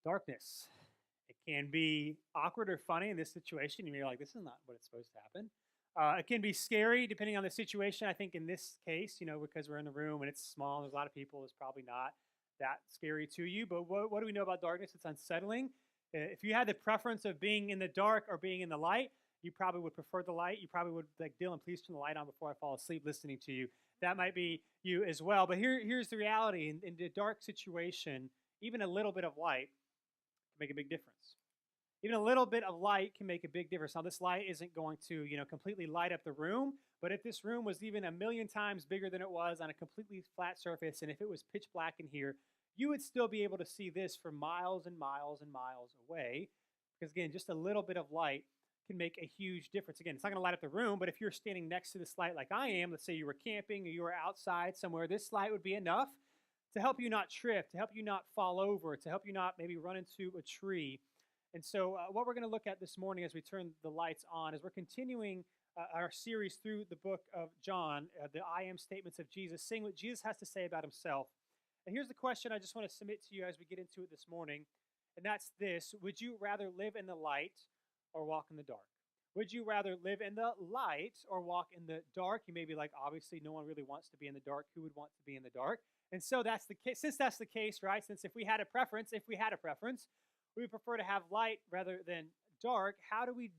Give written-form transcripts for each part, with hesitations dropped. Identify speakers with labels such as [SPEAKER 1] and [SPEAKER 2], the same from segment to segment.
[SPEAKER 1] Darkness. It can be awkward or funny in this situation. You're like, this is not what it's supposed to happen. It can be scary depending on the situation. I think in this case, because we're in the room and it's small, there's a lot of people, it's probably not that scary to you. But what do we know about darkness? It's unsettling. If you had the preference of being in the dark or being in the light, you probably would prefer the light. You probably would like, Dylan, please turn the light on before I fall asleep listening to you. That might be you as well. But here's the reality in the dark situation, even a little bit of light can make a big difference. Even a little bit of light can make a big difference. Now, this light isn't going to, completely light up the room, but if this room was even a million times bigger than it was on a completely flat surface, and if it was pitch black in here, you would still be able to see this for miles and miles and miles away. Because again, just a little bit of light can make a huge difference. Again, it's not going to light up the room, but if you're standing next to this light like I am, let's say you were camping or you were outside somewhere, this light would be enough to help you not trip, to help you not fall over, to help you not maybe run into a tree. And so, what we're going to look at this morning as we turn the lights on is we're continuing our series through the book of John, the I am statements of Jesus, seeing what Jesus has to say about himself. And here's the question I just want to submit to you as we get into it this morning, and that's this: would you rather live in the light or walk in the dark? Would you rather live in the light or walk in the dark? You may be like, obviously, no one really wants to be in the dark. Who would want to be in the dark? And so that's the case. Since that's the case, right? Since if we had a preference, we would prefer to have light rather than dark. How do we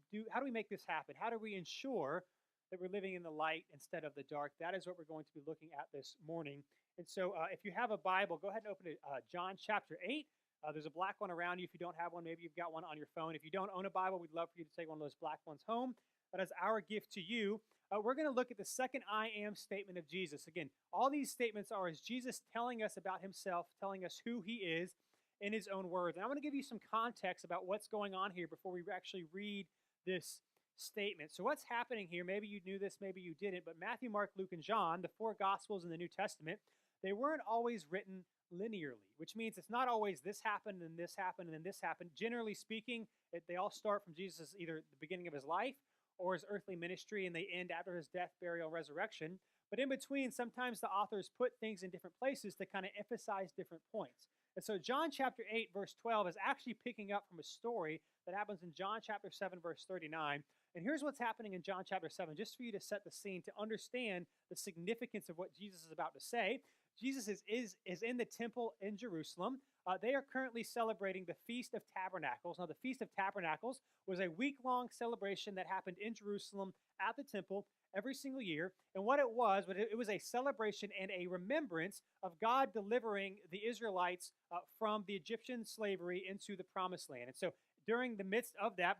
[SPEAKER 1] make this happen? How do we ensure that we're living in the light instead of the dark? That is what we're going to be looking at this morning. And so, if you have a Bible, go ahead and open it. John chapter 8. There's a black one around you. If you don't have one, maybe you've got one on your phone. If you don't own a Bible, we'd love for you to take one of those black ones home. That is our gift to you. We're going to look at the second I am statement of Jesus. Again, all these statements are as Jesus telling us about himself, telling us who he is in his own words. And I want to give you some context about what's going on here before we actually read this statement. So what's happening here, maybe you knew this, maybe you didn't, but Matthew, Mark, Luke, and John, the four Gospels in the New Testament, they weren't always written linearly, which means it's not always this happened and this happened and then this happened. Generally speaking, they all start from Jesus, either the beginning of his life or his earthly ministry, and they end after his death, burial, resurrection. But in between, sometimes the authors put things in different places to kind of emphasize different points. And so John chapter 8, verse 12 is actually picking up from a story that happens in John chapter 7, verse 39. And here's what's happening in John chapter 7, just for you to set the scene, to understand the significance of what Jesus is about to say. Jesus is in the temple in Jerusalem. They are currently celebrating the Feast of Tabernacles. Now, the Feast of Tabernacles was a week-long celebration that happened in Jerusalem at the temple every single year. And what it was a celebration and a remembrance of God delivering the Israelites from the Egyptian slavery into the Promised Land. And so during the midst of that,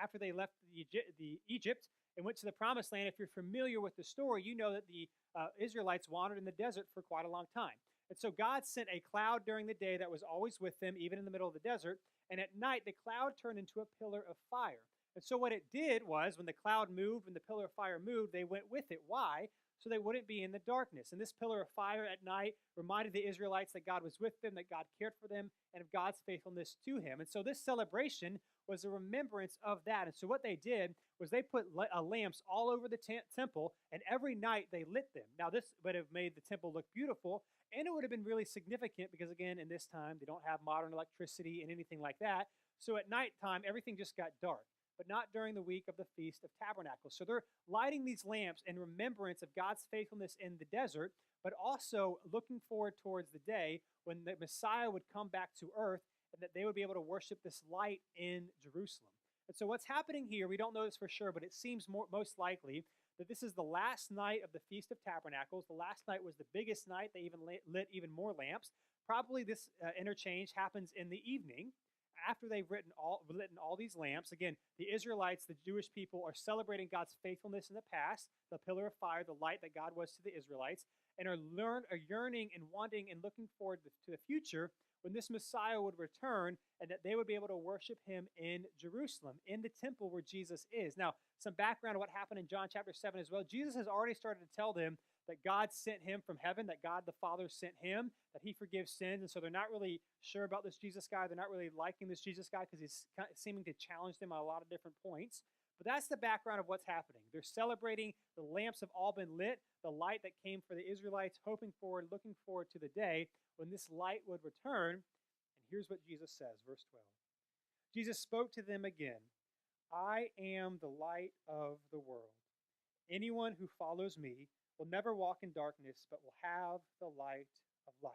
[SPEAKER 1] after they left the Egypt and went to the Promised Land, if you're familiar with the story, you know that the Israelites wandered in the desert for quite a long time. And so God sent a cloud during the day that was always with them, even in the middle of the desert. And at night, the cloud turned into a pillar of fire. And so what it did was when the cloud moved, when the pillar of fire moved, they went with it. Why? So they wouldn't be in the darkness. And this pillar of fire at night reminded the Israelites that God was with them, that God cared for them, and of God's faithfulness to him. And so this celebration was a remembrance of that. And so what they did was they put lamps all over the temple, and every night they lit them. Now, this would have made the temple look beautiful, and it would have been really significant because, again, in this time, they don't have modern electricity and anything like that. So at nighttime, everything just got dark, but not during the week of the Feast of Tabernacles. So they're lighting these lamps in remembrance of God's faithfulness in the desert, but also looking forward towards the day when the Messiah would come back to earth and that they would be able to worship this light in Jerusalem. And so what's happening here, we don't know this for sure, but it seems most likely that this is the last night of the Feast of Tabernacles. The last night was the biggest night. They even lit even more lamps. Probably this interchange happens in the evening after they've lit all these lamps. Again, the Israelites, the Jewish people, are celebrating God's faithfulness in the past, the pillar of fire, the light that God was to the Israelites, and are yearning and wanting and looking forward to the future when this Messiah would return and that they would be able to worship him in Jerusalem, in the temple where Jesus is. Now, some background on what happened in John chapter 7 as well. Jesus has already started to tell them that God sent him from heaven, that God the Father sent him, that he forgives sins. And so they're not really sure about this Jesus guy. They're not really liking this Jesus guy because he's seeming to challenge them on a lot of different points. But that's the background of what's happening. They're celebrating. The lamps have all been lit. The light that came for the Israelites, looking forward to the day when this light would return. And Here's what Jesus says, verse 12. Jesus spoke to them again. I am the light of the world. Anyone who follows me will never walk in darkness, but will have the light of life.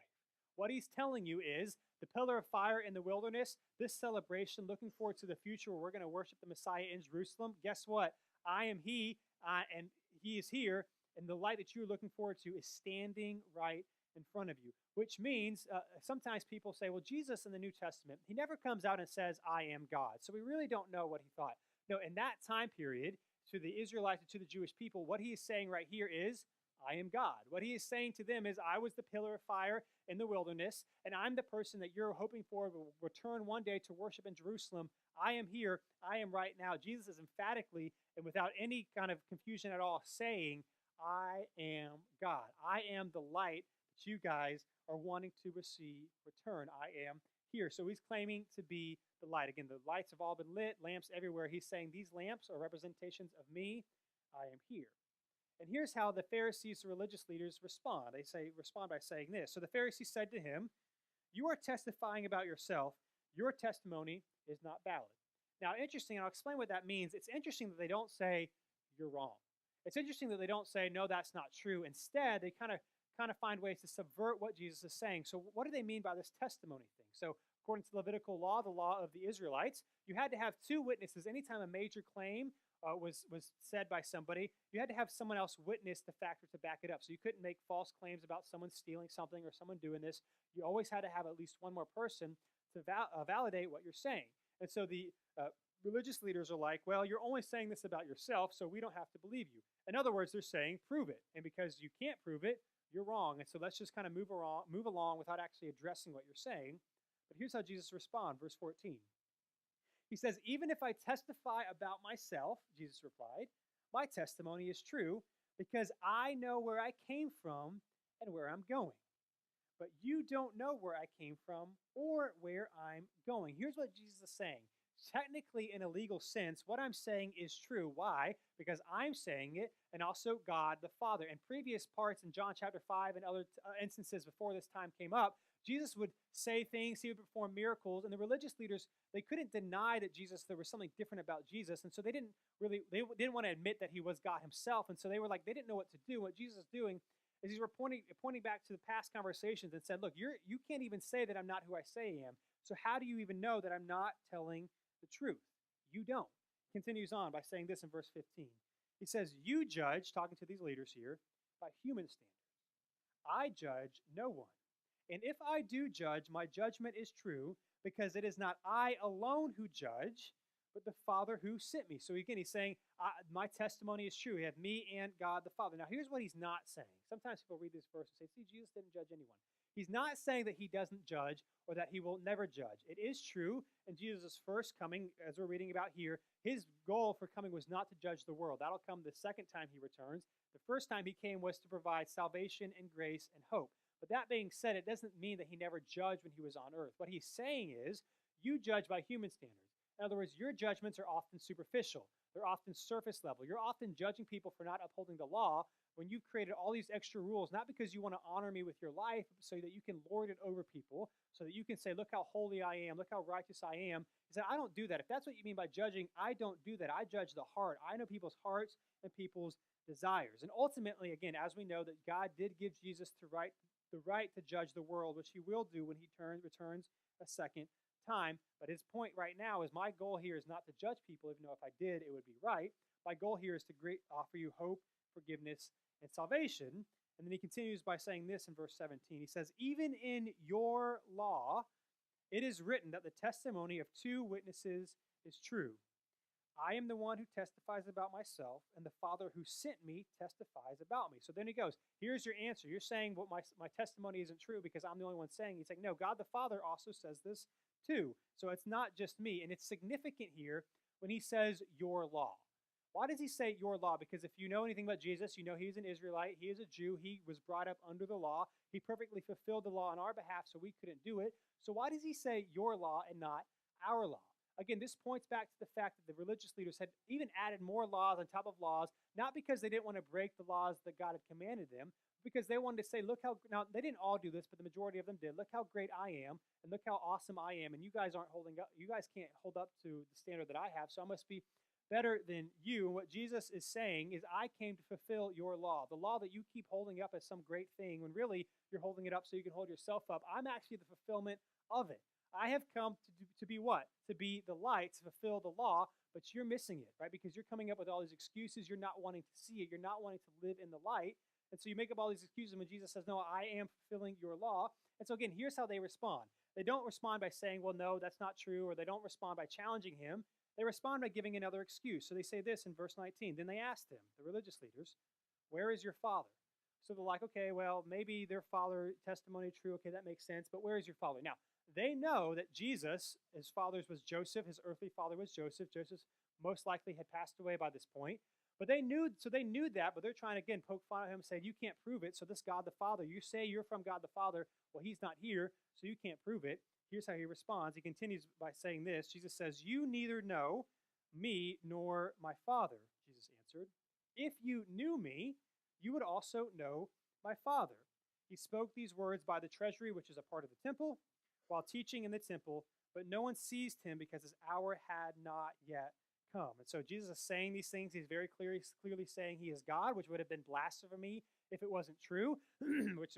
[SPEAKER 1] What he's telling you is the pillar of fire in the wilderness, this celebration, looking forward to the future where we're going to worship the Messiah in Jerusalem. Guess what? I am he, and he is here, and the light that you're looking forward to is standing right in front of you, which means sometimes people say, well, Jesus in the New Testament, he never comes out and says, I am God. So we really don't know what he thought. No, in that time period, to the Israelites and to the Jewish people, what he is saying right here is, I am God. What he is saying to them is, I was the pillar of fire in the wilderness, and I'm the person that you're hoping for will return one day to worship in Jerusalem. I am here. I am right now. Jesus is emphatically and without any kind of confusion at all saying, I am God. I am the light that you guys are wanting to receive return. I am here. So he's claiming to be the light. Again, the lights have all been lit, lamps everywhere. He's saying these lamps are representations of me. I am here. And here's how the Pharisees, the religious leaders, respond. They respond by saying this. So the Pharisees said to him, you are testifying about yourself. Your testimony is not valid. Now, interesting, and I'll explain what that means. It's interesting that they don't say, you're wrong. It's interesting that they don't say, no, that's not true. Instead, they kind of find ways to subvert what Jesus is saying. So what do they mean by this testimony thing? So according to the Levitical law, the law of the Israelites, you had to have two witnesses. Anytime a major claim was said by somebody, you had to have someone else witness the fact or to back it up. So you couldn't make false claims about someone stealing something or someone doing this. You always had to have at least one more person to validate what you're saying. And so the religious leaders are like, well, you're only saying this about yourself, so we don't have to believe you. In other words, they're saying, prove it. And because you can't prove it, you're wrong. And so let's just kind of move along without actually addressing what you're saying. But here's how Jesus responds, verse 14. He says, even if I testify about myself, Jesus replied, my testimony is true because I know where I came from and where I'm going. But you don't know where I came from or where I'm going. Here's what Jesus is saying. Technically, in a legal sense, what I'm saying is true. Why? Because I'm saying it, and also God the Father. In previous parts in John chapter 5 and other instances before this time came up, Jesus would say things, he would perform miracles, and the religious leaders, they couldn't deny that there was something different about Jesus, and so they didn't want to admit that he was God himself, and so they didn't know what to do. What Jesus is doing is he's pointing back to the past conversations and said, look, you can't even say that I'm not who I say I am, so how do you even know that I'm not telling the truth? You don't. Continues on by saying this in verse 15. He says, you judge, talking to these leaders here, by human standards. I judge no one. And if I do judge, my judgment is true, because it is not I alone who judge, but the Father who sent me. So again, he's saying, my testimony is true. He had me and God the Father. Now, here's what he's not saying. Sometimes people read this verse and say, see, Jesus didn't judge anyone. He's not saying that he doesn't judge or that he will never judge. It is true in Jesus' first coming, as we're reading about here, his goal for coming was not to judge the world. That'll come the second time he returns. The first time he came was to provide salvation and grace and hope. But that being said, it doesn't mean that he never judged when he was on earth. What he's saying is, you judge by human standards. In other words, your judgments are often superficial. They're often surface level. You're often judging people for not upholding the law when you've created all these extra rules, not because you want to honor me with your life, but so that you can lord it over people, so that you can say, look how holy I am, look how righteous I am. He said, I don't do that. If that's what you mean by judging, I don't do that. I judge the heart. I know people's hearts and people's desires. And ultimately, again, as we know that God did give Jesus the right to judge the world, which he will do when he returns a second time. But his point right now is my goal here is not to judge people, even though if I did, it would be right. My goal here is to offer you hope, forgiveness, and salvation. And then he continues by saying this in verse 17. He says, even in your law, it is written that the testimony of two witnesses is true. I am the one who testifies about myself, and the Father who sent me testifies about me. So then he goes, here's your answer. You're saying what my testimony isn't true because I'm the only one saying. He's like, no, God the Father also says this too. So it's not just me. And it's significant here when he says your law. Why does he say your law? Because if you know anything about Jesus, you know he's an Israelite. He is a Jew. He was brought up under the law. He perfectly fulfilled the law on our behalf, so we couldn't do it. So why does he say your law and not our law? Again, this points back to the fact that the religious leaders had even added more laws on top of laws, not because they didn't want to break the laws that God had commanded them, because they wanted to say, look how, now they didn't all do this, but the majority of them did. Look how great I am, and look how awesome I am, and you guys aren't holding up, you guys can't hold up to the standard that I have, so I must be better than you. And what Jesus is saying is, I came to fulfill your law, the law that you keep holding up as some great thing, when really you're holding it up so you can hold yourself up. I'm actually the fulfillment of it. I have come to be what? To be the light, to fulfill the law, but you're missing it, right? Because you're coming up with all these excuses. You're not wanting to see it. You're not wanting to live in the light. And so you make up all these excuses when Jesus says, no, I am fulfilling your law. And so again, here's how they respond. They don't respond by saying, well, no, that's not true, or they don't respond by challenging him. They respond by giving another excuse. So they say this in verse 19. Then they asked him, the religious leaders, where is your father? So they're like, okay, well, maybe their father testimony true. Okay, that makes sense. But where is your father? Now, they know that Jesus, his father was Joseph. His earthly father was Joseph. Joseph most likely had passed away by this point. But they knew that, but they're trying to, again, poke fun at him, saying, you can't prove it. So this God the Father, you say you're from God the Father. Well, he's not here, so you can't prove it. Here's how he responds. He continues by saying this. Jesus says, you neither know me nor my Father, Jesus answered. If you knew me, you would also know my Father. He spoke these words by the treasury, which is a part of the temple, while teaching in the temple, but no one seized him because his hour had not yet come. And so Jesus is saying these things. He's very clearly saying he is God, which would have been blasphemy if it wasn't true, which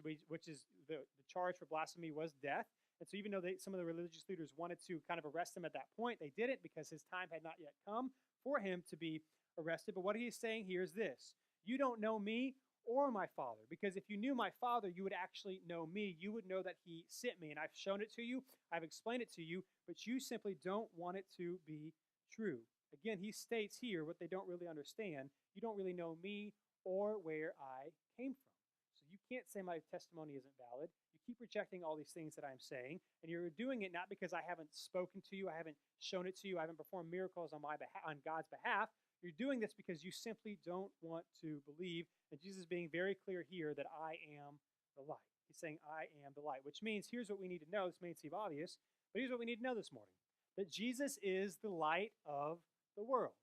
[SPEAKER 1] is the charge for blasphemy was death. And so even though some of the religious leaders wanted to kind of arrest him at that point, they didn't, because his time had not yet come for him to be arrested. But what he is saying here is this: you don't know me or my Father, because if you knew my Father, you would actually know me. You would know that he sent me, and I've shown it to you, I've explained it to you, but you simply don't want it to be true. Again, he states here what they don't really understand. You don't really know me or where I came from. So you can't say my testimony isn't valid. You keep rejecting all these things that I'm saying, and you're doing it not because I haven't spoken to you, I haven't shown it to you, I haven't performed miracles on God's behalf. You're doing this because you simply don't want to believe. And Jesus is being very clear here that I am the light. He's saying, I am the light, which means here's what we need to know. This may seem obvious, but here's what we need to know this morning: that Jesus is the light of the world.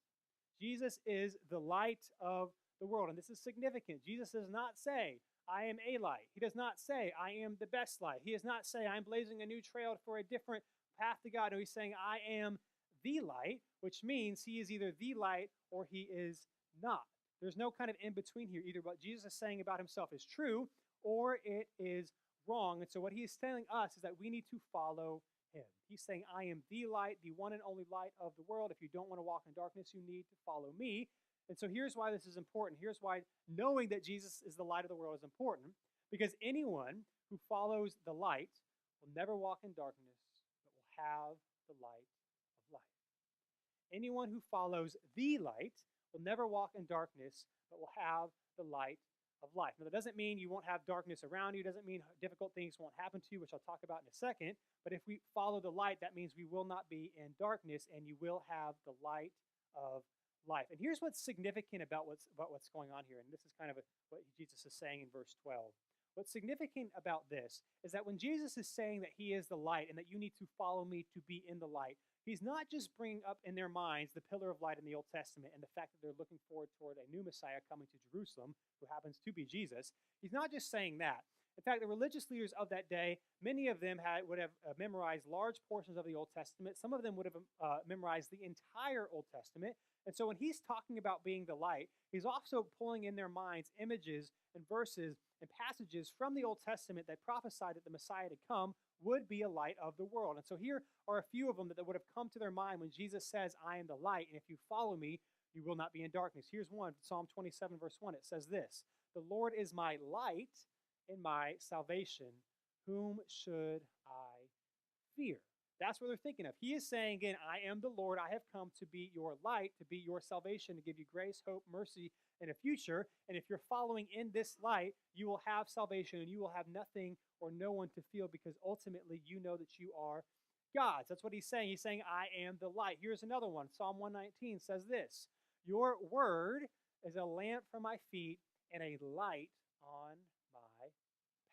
[SPEAKER 1] Jesus is the light of the world. And this is significant. Jesus does not say, I am a light. He does not say, I am the best light. He does not say, I'm blazing a new trail for a different path to God. No, he's saying, I am the light, which means he is either the light or he is not. There's no kind of in between here. Either what Jesus is saying about himself is true or it is wrong. And so what he is telling us is that we need to follow him. He's saying, I am the light, the one and only light of the world. If you don't want to walk in darkness, you need to follow me. And so here's why this is important. Here's why knowing that Jesus is the light of the world is important. Because anyone who follows the light will never walk in darkness, but will have the light of life. Anyone who follows the light will never walk in darkness, but will have the light of life. Now, that doesn't mean you won't have darkness around you. It doesn't mean difficult things won't happen to you, which I'll talk about in a second. But if we follow the light, that means we will not be in darkness, and you will have the light of life. And here's what's significant about what's going on here. And this is kind of what Jesus is saying in verse 12. What's significant about this is that when Jesus is saying that he is the light and that you need to follow me to be in the light, he's not just bringing up in their minds the pillar of light in the Old Testament and the fact that they're looking forward toward a new Messiah coming to Jerusalem, who happens to be Jesus. He's not just saying that. In fact, the religious leaders of that day, many of them would have memorized large portions of the Old Testament. Some of them would have memorized the entire Old Testament. And so when he's talking about being the light, he's also pulling in their minds images and verses and passages from the Old Testament that prophesied that the Messiah to come would be a light of the world. And so here are a few of them that would have come to their mind when Jesus says, I am the light, and if you follow me, you will not be in darkness. Here's one, Psalm 27, verse 1. It says this: the Lord is my light and my salvation. Whom should I fear? That's what they're thinking of. He is saying again, I am the Lord. I have come to be your light, to be your salvation, to give you grace, hope, mercy, and a future. And if you're following in this light, you will have salvation and you will have nothing or no one to fear, because ultimately you know that you are God's. That's what he's saying. He's saying, I am the light. Here's another one. Psalm 119 says this: your word is a lamp for my feet and a light on my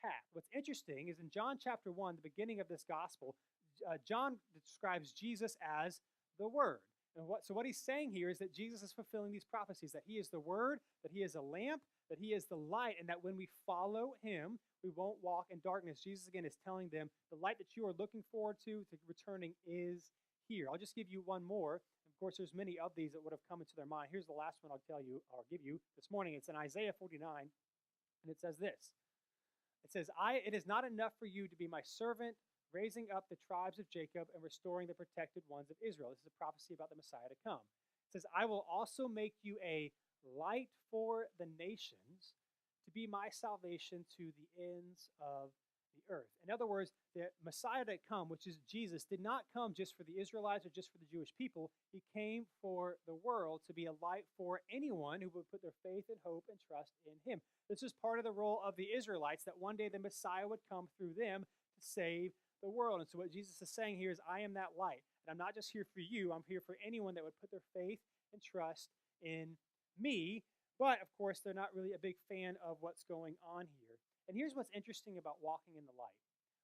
[SPEAKER 1] path. What's interesting is in John chapter 1, the beginning of this gospel, John describes Jesus as the Word. And so what he's saying here is that Jesus is fulfilling these prophecies, that he is the Word, that he is a lamp, that he is the light, and that when we follow him, we won't walk in darkness. Jesus, again, is telling them the light that you are looking forward to returning is here. I'll just give you one more. Of course, there's many of these that would have come into their mind. Here's the last one I'll give you this morning. It's in Isaiah 49, and it says this. It says, it is not enough for you to be my servant, raising up the tribes of Jacob and restoring the protected ones of Israel. This is a prophecy about the Messiah to come. It says, I will also make you a light for the nations, to be my salvation to the ends of the earth. In other words, the Messiah that come, which is Jesus, did not come just for the Israelites or just for the Jewish people. He came for the world to be a light for anyone who would put their faith and hope and trust in him. This is part of the role of the Israelites, that one day the Messiah would come through them to save the world. And so what Jesus is saying here is, I am that light. And I'm not just here for you, I'm here for anyone that would put their faith and trust in me. But of course, they're not really a big fan of what's going on here. And here's what's interesting about walking in the light.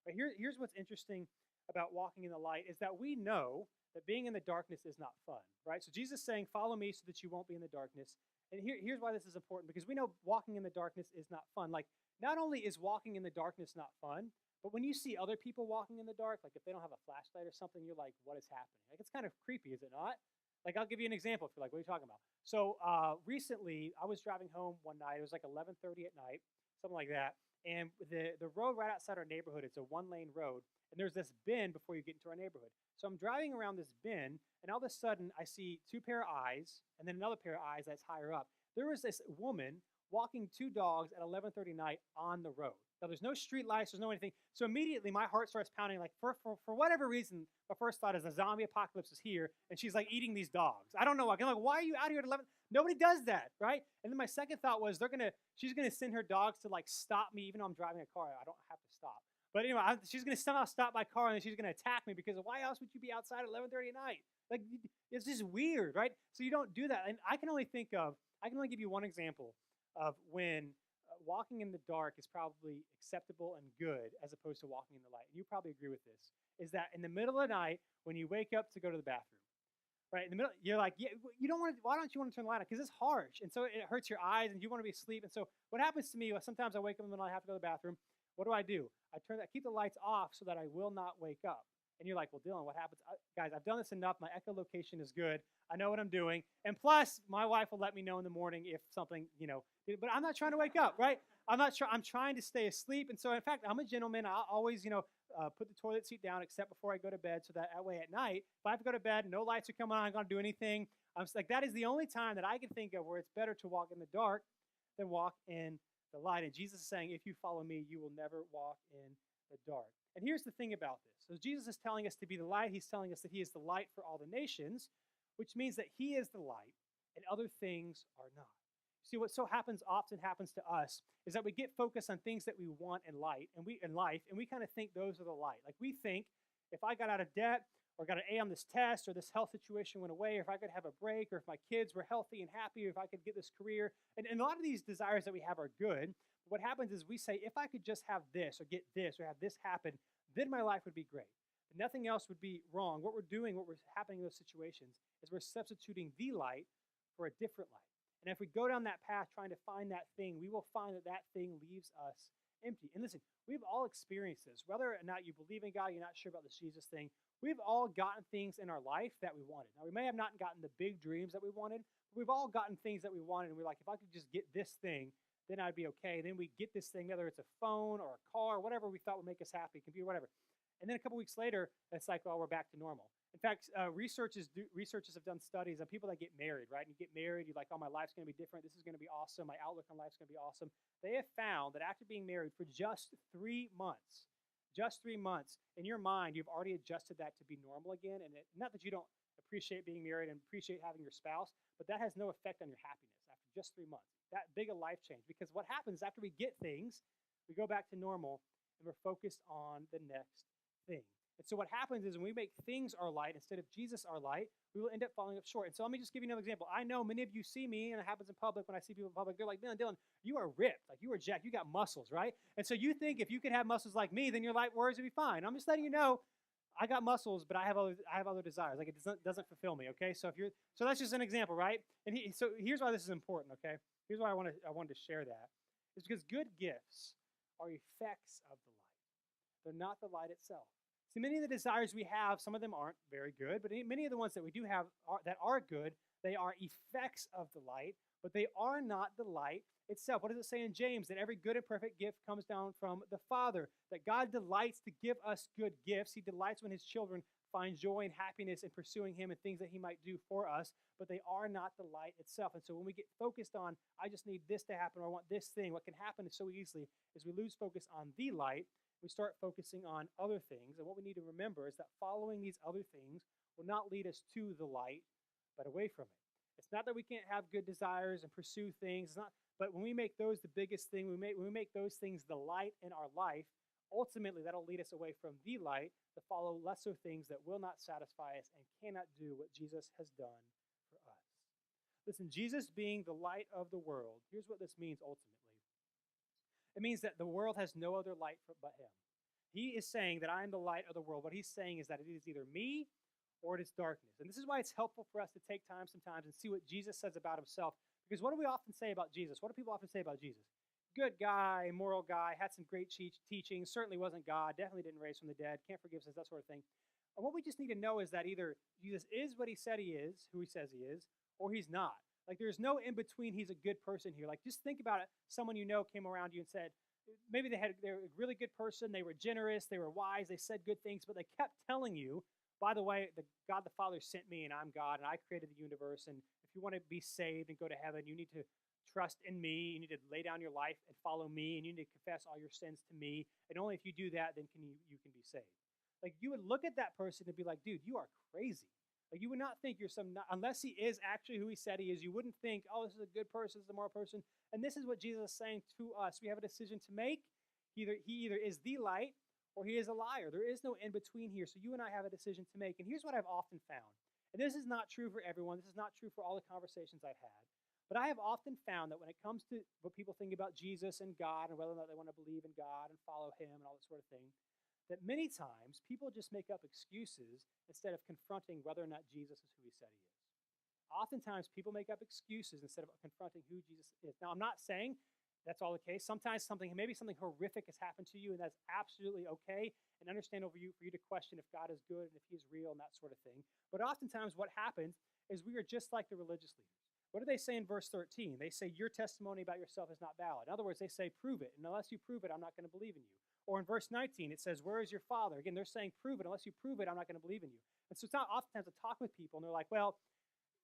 [SPEAKER 1] Right? Here's what's interesting about walking in the light is that we know that being in the darkness is not fun, right? So Jesus is saying, follow me so that you won't be in the darkness. And here's why this is important, because we know walking in the darkness is not fun. Like, not only is walking in the darkness not fun, but when you see other people walking in the dark, like if they don't have a flashlight or something, you're like, what is happening? Like, it's kind of creepy, is it not? Like, I'll give you an example if you're like, what are you talking about? So recently, I was driving home one night. It was like 11:30 at night, something like that. And the road right outside our neighborhood, it's a one-lane road. And there's this bend before you get into our neighborhood. So I'm driving around this bend, and all of a sudden, I see two pair of eyes, and then another pair of eyes that's higher up. There was this woman walking two dogs at 11:30 night on the road. Now, there's no street lights, there's no anything. So immediately, my heart starts pounding. Like, for whatever reason, my first thought is a zombie apocalypse is here, and she's like eating these dogs. I don't know. I'm like, why are you out here at 11? Nobody does that, right? And then my second thought was she's gonna send her dogs to like stop me, even though I'm driving a car. I don't have to stop. But anyway, she's gonna somehow stop my car, and then she's gonna attack me, because why else would you be outside at 11:30 at night? Like, it's just weird, right? So you don't do that. And I can only give you one example of when walking in the dark is probably acceptable and good as opposed to walking in the light. And you probably agree with this. Is that in the middle of the night when you wake up to go to the bathroom, right? In the middle, you're like, yeah, why don't you want to turn the light on? Because it's harsh. And so it hurts your eyes and you want to be asleep. And so what happens to me, sometimes I wake up in the middle, I have to go to the bathroom. What do? I keep the lights off so that I will not wake up. And you're like, well, Dylan, what happens? Guys, I've done this enough. My echolocation is good. I know what I'm doing. And plus, my wife will let me know in the morning if something, but I'm not trying to wake up, right? I'm trying to stay asleep. And so, in fact, I'm a gentleman. I'll always, put the toilet seat down except before I go to bed, so that way at night, if I have to go to bed, no lights are coming on, I'm going to do anything. I'm just like, that is the only time that I can think of where it's better to walk in the dark than walk in the light. And Jesus is saying, if you follow me, you will never walk in the dark. And here's the thing about this. So Jesus is telling us to be the light. He's telling us that he is the light for all the nations, which means that he is the light and other things are not. See, what often happens to us is that we get focused on things that we want in life, and we kind of think those are the light. Like, we think if I got out of debt, or got an A on this test, or this health situation went away, or if I could have a break, or if my kids were healthy and happy, or if I could get this career, and a lot of these desires that we have are good. What happens is we say, if I could just have this, or get this, or have this happen, then my life would be great. And nothing else would be wrong. What we're happening in those situations is we're substituting the light for a different light. And if we go down that path trying to find that thing, we will find that thing leaves us empty. And listen, we've all experienced this. Whether or not you believe in God, you're not sure about this Jesus thing, we've all gotten things in our life that we wanted. Now, we may have not gotten the big dreams that we wanted, but we've all gotten things that we wanted, and we're like, if I could just get this thing, then I'd be okay. And then we get this thing, whether it's a phone or a car, or whatever we thought would make us happy, computer, whatever. And then a couple weeks later, it's like, well, we're back to normal. In fact, researchers have done studies on people that get married, right? And you get married, you're like, oh, my life's going to be different. This is going to be awesome. My outlook on life's going to be awesome. They have found that after being married for just 3 months, in your mind, you've already adjusted that to be normal again. And not that you don't appreciate being married and appreciate having your spouse, but that has no effect on your happiness after just 3 months. That big a life change. Because what happens after we get things, we go back to normal and we're focused on the next thing. And so what happens is when we make things our light instead of Jesus our light, we will end up falling up short. And so let me just give you another example. I know many of you see me, and it happens in public when I see people in public. They're like, Dylan, you are ripped. Like, you are jacked. You got muscles, right? And so you think if you could have muscles like me, then your light worries would be fine. I'm just letting you know, I got muscles, but I have other desires. Like, it doesn't fulfill me, okay? So that's just an example, right? And so here's why this is important, okay? Here's why I wanted to share that. It's because good gifts are effects of the light. They're not the light itself. See, many of the desires we have, some of them aren't very good, but many of the ones that we do have that are good, they are effects of the light, but they are not the light itself. What does it say in James? That every good and perfect gift comes down from the Father, that God delights to give us good gifts. He delights when his children find joy and happiness in pursuing him and things that he might do for us, but they are not the light itself. And so when we get focused on, I just need this to happen, or I want this thing, what can happen so easily is we lose focus on the light. We start focusing on other things. And what we need to remember is that following these other things will not lead us to the light, but away from it. It's not that we can't have good desires and pursue things. It's not, but when we make those the biggest thing, when we make those things the light in our life, ultimately that'll lead us away from the light to follow lesser things that will not satisfy us and cannot do what Jesus has done for us. Listen, Jesus being the light of the world, here's what this means ultimately. It means that the world has no other light but him. He is saying that I am the light of the world. What he's saying is that it is either me or it is darkness. And this is why it's helpful for us to take time sometimes and see what Jesus says about himself. Because what do we often say about Jesus? What do people often say about Jesus? Good guy, moral guy, had some great teaching, certainly wasn't God, definitely didn't raise from the dead, can't forgive sins, that sort of thing. And what we just need to know is that either Jesus is what he said he is, who he says he is, or he's not. Like, there's no in between, he's a good person here. Like, just think about it. Someone you know came around you and said, maybe they were a really good person, they were generous, they were wise, they said good things, but they kept telling you, by the way, God the Father sent me, and I'm God, and I created the universe, and if you want to be saved and go to heaven, you need to trust in me, you need to lay down your life and follow me, and you need to confess all your sins to me, and only if you do that, then you can be saved. Like, you would look at that person and be like, dude, you are crazy. Like, you would not think you're unless he is actually who he said he is, you wouldn't think, oh, this is a good person, this is a moral person. And this is what Jesus is saying to us. We have a decision to make. He either is the light or he is a liar. There is no in between here. So you and I have a decision to make. And here's what I've often found. And this is not true for everyone. This is not true for all the conversations I've had. But I have often found that when it comes to what people think about Jesus and God and whether or not they want to believe in God and follow him and all that sort of thing, that many times people just make up excuses instead of confronting whether or not Jesus is who he said he is. Oftentimes people make up excuses instead of confronting who Jesus is. Now, I'm not saying that's all the case. Sometimes maybe something horrific has happened to you, and that's absolutely okay and understandable for you to question if God is good and if he's real and that sort of thing. But oftentimes what happens is we are just like the religious leaders. What do they say in verse 13? They say, your testimony about yourself is not valid. In other words, they say, prove it. And unless you prove it, I'm not going to believe in you. Or in verse 19, it says, where is your father? Again, they're saying, prove it. Unless you prove it, I'm not going to believe in you. And so it's not oftentimes to talk with people, and they're like, well,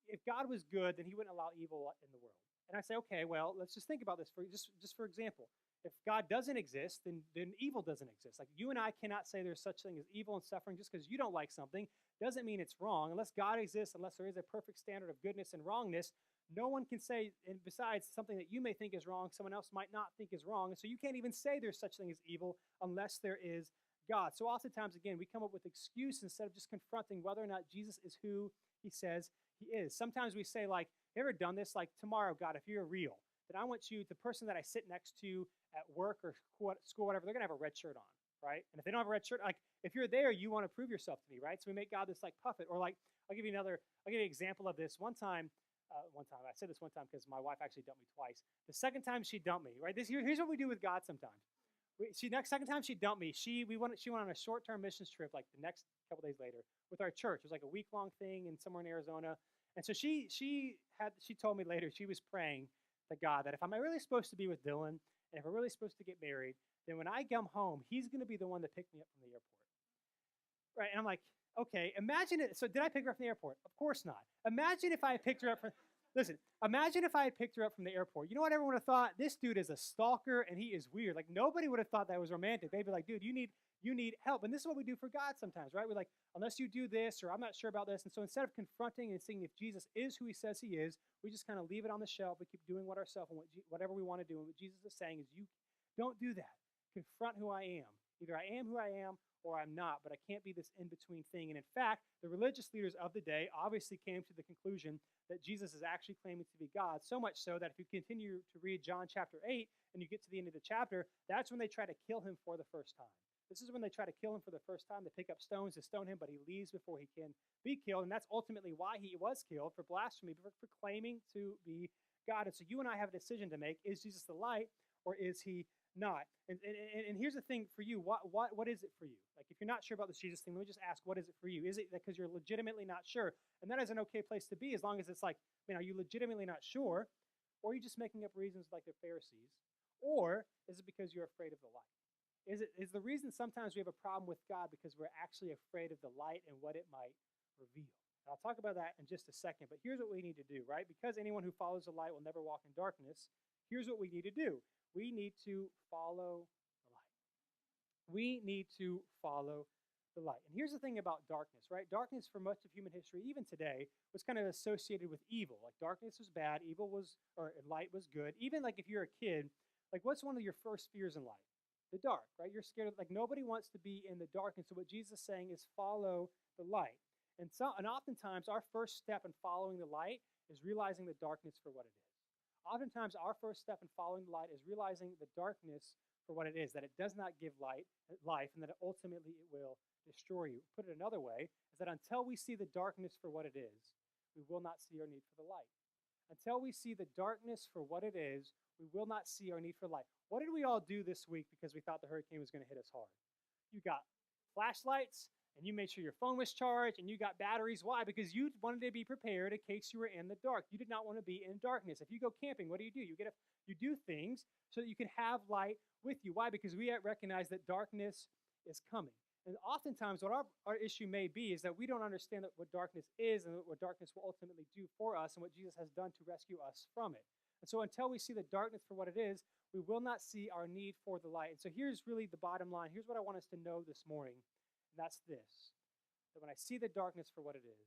[SPEAKER 1] if God was good, then he wouldn't allow evil in the world. And I say, okay, well, let's just think about this just for example. If God doesn't exist, then evil doesn't exist. Like, you and I cannot say there's such thing as evil and suffering just because you don't like something doesn't mean it's wrong. Unless God exists, unless there is a perfect standard of goodness and wrongness, no one can say, and besides, something that you may think is wrong, someone else might not think is wrong. And so you can't even say there's such thing as evil unless there is God. So oftentimes, again, we come up with excuse instead of just confronting whether or not Jesus is who he says he is. Sometimes we say, like, you ever done this? Like, tomorrow, God, if you're real, then I want you, the person that I sit next to at work or school, whatever, they're going to have a red shirt on, right? And if they don't have a red shirt, like, if you're there, you want to prove yourself to me, right? So we make God this, like, puppet. Or, like, I'll give you an example of this. One time, I said this one time because my wife actually dumped me twice. The second time she dumped me, right? Here's what we do with God sometimes. Second time she dumped me, she went on a short-term missions trip like the next couple days later with our church. It was like a week-long thing in somewhere in Arizona. And so she told me later she was praying to God that if I'm really supposed to be with Dylan and if I'm really supposed to get married, then when I come home, he's going to be the one to pick me up from the airport. Right? And I'm like, okay, imagine it. So did I pick her up from the airport? Of course not. Imagine if I had picked her up from the airport. You know what everyone would have thought? This dude is a stalker and he is weird. Like, nobody would have thought that was romantic. They'd be like, dude, you need help. And this is what we do for God sometimes, right? We're like, unless you do this, or I'm not sure about this. And so instead of confronting and seeing if Jesus is who he says he is, we just kind of leave it on the shelf. We keep doing what ourselves and whatever we want to do. And what Jesus is saying is, you don't do that. Confront who I am. Either I am who I am or I'm not, but I can't be this in-between thing. And in fact, the religious leaders of the day obviously came to the conclusion that Jesus is actually claiming to be God, so much so that if you continue to read John chapter 8 and you get to the end of the chapter, that's when they try to kill him for the first time. This is when they try to kill him for the first time. They pick up stones to stone him, but he leaves before he can be killed. And that's ultimately why he was killed, for blasphemy, for claiming to be God. And so you and I have a decision to make. Is Jesus the light or is he not? And here's the thing for you. What is it for you? Like, if you're not sure about this Jesus thing, let me just ask, what is it for you? Is it because you're legitimately not sure? And that is an okay place to be, as long as it's like, are you legitimately not sure? Or are you just making up reasons like the Pharisees? Or is it because you're afraid of the light? Is the reason sometimes we have a problem with God because we're actually afraid of the light and what it might reveal? And I'll talk about that in just a second, but here's what we need to do, right? Because anyone who follows the light will never walk in darkness, here's what we need to do. We need to follow the light. We need to follow the light. And here's the thing about darkness, right? Darkness for much of human history, even today, was kind of associated with evil. Like, darkness was bad, or light was good. Even like if you're a kid, like, what's one of your first fears in life? The dark, right? You're scared of, like, nobody wants to be in the dark. And so what Jesus is saying is follow the light. And oftentimes our first step in following the light is realizing the darkness for what it is. Oftentimes our first step in following the light is realizing the darkness for what it is, that it does not give life, and that ultimately it will destroy you. Put it another way, is that until we see the darkness for what it is, we will not see our need for the light. Until we see the darkness for what it is, we will not see our need for light. What did we all do this week because we thought the hurricane was going to hit us hard? You got flashlights, and you made sure your phone was charged, and you got batteries. Why? Because you wanted to be prepared in case you were in the dark. You did not want to be in darkness. If you go camping, what do? You do things so that you can have light with you. Why? Because we recognize that darkness is coming. And oftentimes what our issue may be is that we don't understand what darkness is and what darkness will ultimately do for us and what Jesus has done to rescue us from it. And so until we see the darkness for what it is, we will not see our need for the light. And so here's really the bottom line. Here's what I want us to know this morning, and that's this: that when I see the darkness for what it is,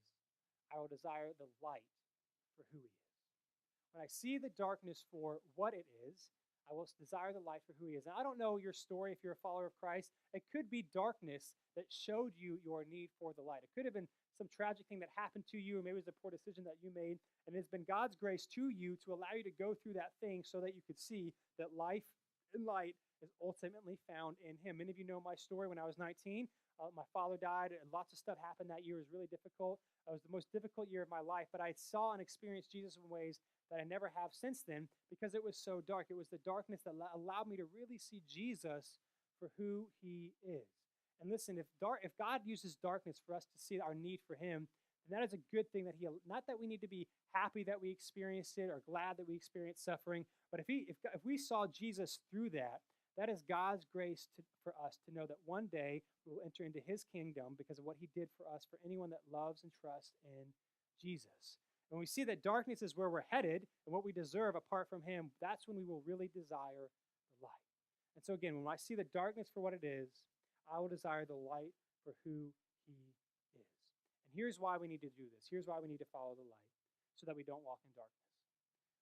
[SPEAKER 1] I will desire the light for who he is. When I see the darkness for what it is, I will desire the light for who he is. And I don't know your story if you're a follower of Christ. It could be darkness that showed you your need for the light. It could have been some tragic thing that happened to you, or maybe it was a poor decision that you made. And it's been God's grace to you to allow you to go through that thing so that you could see that life and light is ultimately found in him. Many of you know my story. When I was 19, my father died, and lots of stuff happened that year. It was really difficult. It was the most difficult year of my life, but I saw and experienced Jesus in ways that I never have since then because it was so dark. It was the darkness that allowed me to really see Jesus for who he is. And listen, if God uses darkness for us to see our need for him, then that is a good thing. Not that we need to be happy that we experienced it or glad that we experienced suffering, but if we saw Jesus through that, that is God's grace for us to know that one day we will enter into his kingdom because of what he did for us, for anyone that loves and trusts in Jesus. When we see that darkness is where we're headed and what we deserve apart from him, that's when we will really desire the light. And so again, when I see the darkness for what it is, I will desire the light for who he is. And here's why we need to do this. Here's why we need to follow the light, so that we don't walk in darkness.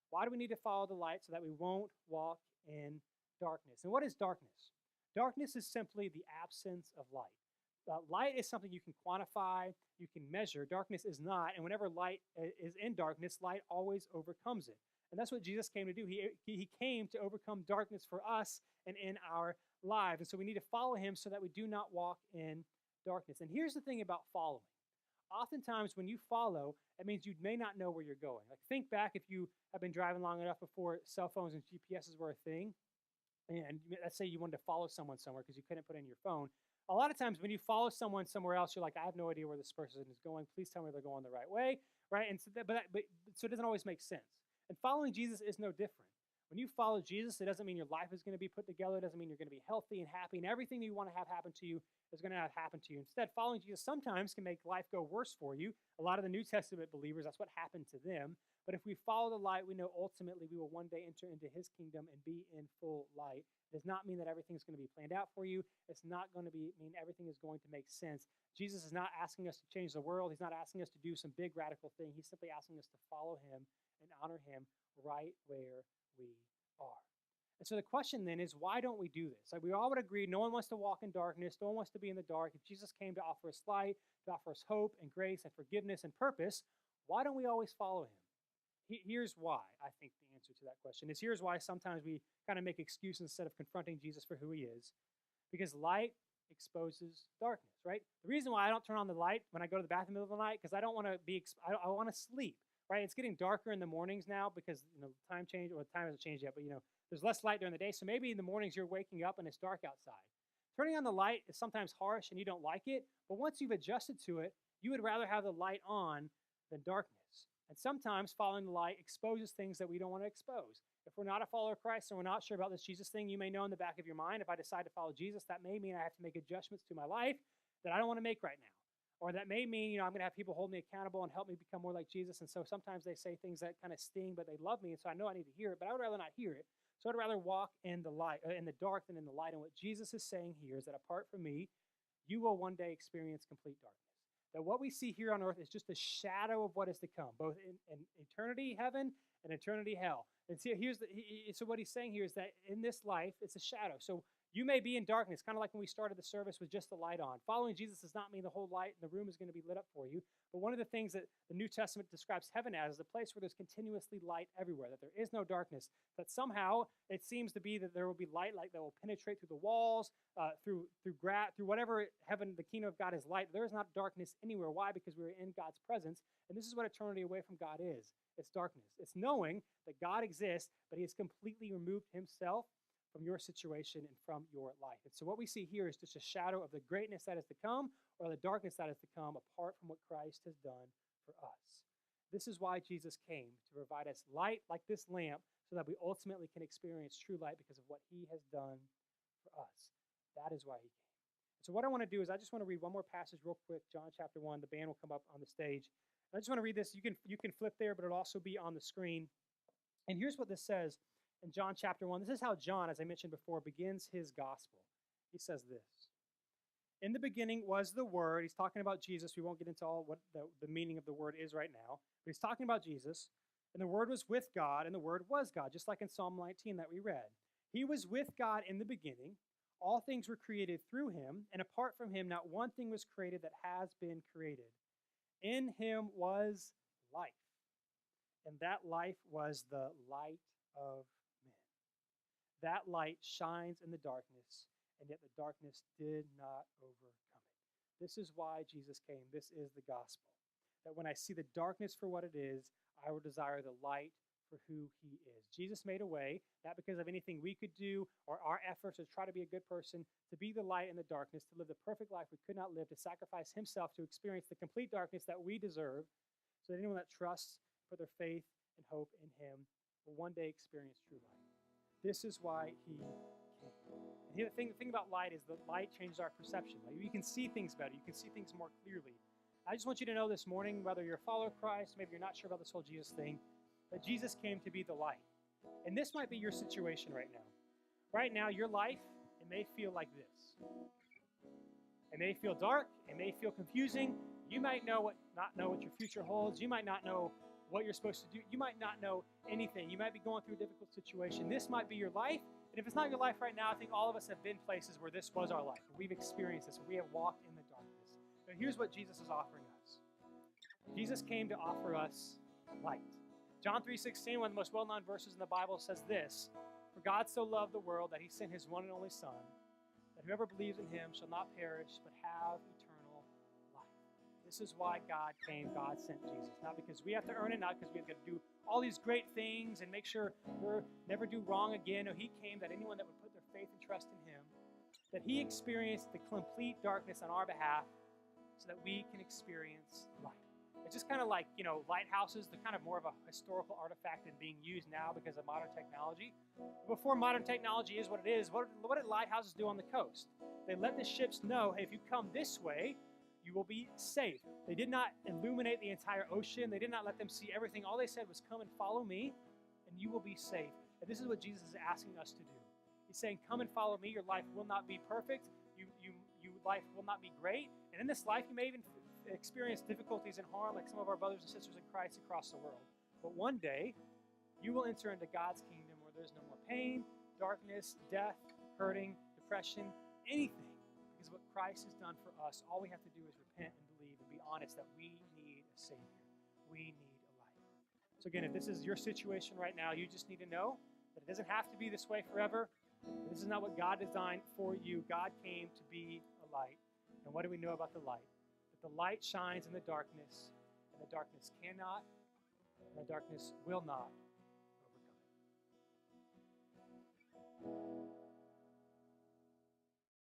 [SPEAKER 1] Why do we need to follow the light? So that we won't walk in darkness. And what is darkness? Darkness is simply the absence of light. Light is something you can quantify, you can measure. Darkness is not. And whenever light is in darkness, light always overcomes it. And that's what Jesus came to do. He came to overcome darkness for us and in our lives. And so we need to follow him so that we do not walk in darkness. And here's the thing about following. Oftentimes when you follow, it means you may not know where you're going. Like, think back if you have been driving long enough before cell phones and GPSs were a thing. And let's say you wanted to follow someone somewhere because you couldn't put in your phone. A lot of times when you follow someone somewhere else, you're like, I have no idea where this person is going. Please tell me they're going the right way, right? And so, so it doesn't always make sense. And following Jesus is no different. When you follow Jesus, it doesn't mean your life is going to be put together. It doesn't mean you're going to be healthy and happy, and everything that you want to have happen to you is going to have happen to you. Instead, following Jesus sometimes can make life go worse for you. A lot of the New Testament believers, that's what happened to them. But if we follow the light, we know ultimately we will one day enter into his kingdom and be in full light. It does not mean that everything's going to be planned out for you. It's not going to mean everything is going to make sense. Jesus is not asking us to change the world. He's not asking us to do some big radical thing. He's simply asking us to follow him and honor him right where we are. And so the question then is, why don't we do this? Like, we all would agree, no one wants to walk in darkness. No one wants to be in the dark. If Jesus came to offer us light, to offer us hope and grace and forgiveness and purpose, why don't we always follow him? Here's why I think the answer to that question is, here's why sometimes we kind of make excuses instead of confronting Jesus for who he is. Because light exposes darkness, right? The reason why I don't turn on the light when I go to the bathroom in the middle of the night, because I don't want to I want to sleep. right? It's getting darker in the mornings now because time change, or time hasn't changed yet, but there's less light during the day. So maybe in the mornings you're waking up and it's dark outside. Turning on the light is sometimes harsh and you don't like it, but once you've adjusted to it, you would rather have the light on than darkness. And sometimes following the light exposes things that we don't want to expose. If we're not a follower of Christ and we're not sure about this Jesus thing, you may know in the back of your mind, if I decide to follow Jesus, that may mean I have to make adjustments to my life that I don't want to make right now. Or that may mean, I'm going to have people hold me accountable and help me become more like Jesus. And so sometimes they say things that kind of sting, but they love me. And so I know I need to hear it, but I would rather not hear it. So I'd rather walk in the light, in the dark than in the light. And what Jesus is saying here is that apart from me, you will one day experience complete darkness. That what we see here on earth is just a shadow of what is to come, both in eternity heaven and eternity hell. And see, so what he's saying here is that in this life, it's a shadow. So you may be in darkness, kind of like when we started the service with just the light on. Following Jesus does not mean the whole light in the room is going to be lit up for you. But one of the things that the New Testament describes heaven as is a place where there's continuously light everywhere, that there is no darkness, that somehow it seems to be that there will be light that will penetrate through the walls, through whatever heaven, the kingdom of God is light. There is not darkness anywhere. Why? Because we're in God's presence. And this is what eternity away from God is. It's darkness. It's knowing that God exists, but he has completely removed himself from your situation and from your life. And so what we see here is just a shadow of the greatness that is to come, or the darkness that is to come apart from what Christ has done for us. This is why Jesus came, to provide us light like this lamp, so that we ultimately can experience true light because of what he has done for us. That is why he came. So what I want to do is I just want to read one more passage real quick, John chapter 1. The band will come up on the stage. I just want to read this. You can flip there, but it'll also be on the screen. And here's what this says in John chapter 1. This is how John, as I mentioned before, begins his gospel. He says this. In the beginning was the Word. He's talking about Jesus. We won't get into all what the meaning of the word is right now. But he's talking about Jesus. And the Word was with God, and the Word was God, just like in Psalm 19 that we read. He was with God in the beginning. All things were created through him, and apart from him, not one thing was created that has been created. In him was life, and that life was the light of men. That light shines in the darkness, and yet the darkness did not overcome it. This is why Jesus came. This is the gospel. That when I see the darkness for what it is, I will desire the light for who he is. Jesus made a way, not because of anything we could do or our efforts to try to be a good person, to be the light in the darkness, to live the perfect life we could not live, to sacrifice himself to experience the complete darkness that we deserve, so that anyone that trusts, put their faith and hope in him, will one day experience true light. This is why he came. And here, the thing about light is that light changes our perception. Like, you can see things better. You can see things more clearly. I just want you to know this morning, whether you're a follower of Christ, maybe you're not sure about this whole Jesus thing, that Jesus came to be the light. And this might be your situation right now. Right now, your life, it may feel like this. It may feel dark. It may feel confusing. You might not know what your future holds. You might not know what you're supposed to do. You might not know anything. You might be going through a difficult situation. This might be your life. And if it's not your life right now, I think all of us have been places where this was our life. Where we've experienced this. Where we have walked in the darkness. But here's what Jesus is offering us. Jesus came to offer us light. John 3:16, one of the most well-known verses in the Bible, says this: For God so loved the world that he sent his one and only Son, that whoever believes in him shall not perish but have eternal life. This is why God came. God sent Jesus. Not because we have to earn it, not because we have to do all these great things and make sure we'll never do wrong again. No, he came that anyone that would put their faith and trust in him, that he experienced the complete darkness on our behalf so that we can experience light. It's just kind of like, lighthouses. They're kind of more of a historical artifact than being used now because of modern technology. Before modern technology is what it is, what did lighthouses do on the coast? They let the ships know, hey, if you come this way, you will be safe. They did not illuminate the entire ocean. They did not let them see everything. All they said was, come and follow me, and you will be safe. And this is what Jesus is asking us to do. He's saying, come and follow me. Your life will not be perfect. Your life will not be great. And in this life, you may even experience difficulties and harm like some of our brothers and sisters in Christ across the world. But one day, you will enter into God's kingdom where there's no more pain, darkness, death, hurting, depression, anything. Because what Christ has done for us, all we have to do is repent and believe and be honest that we need a Savior. We need a light. So again, if this is your situation right now, you just need to know that it doesn't have to be this way forever. This is not what God designed for you. God came to be a light. And what do we know about the light? The light shines in the darkness, and the darkness cannot and the darkness will not overcome it.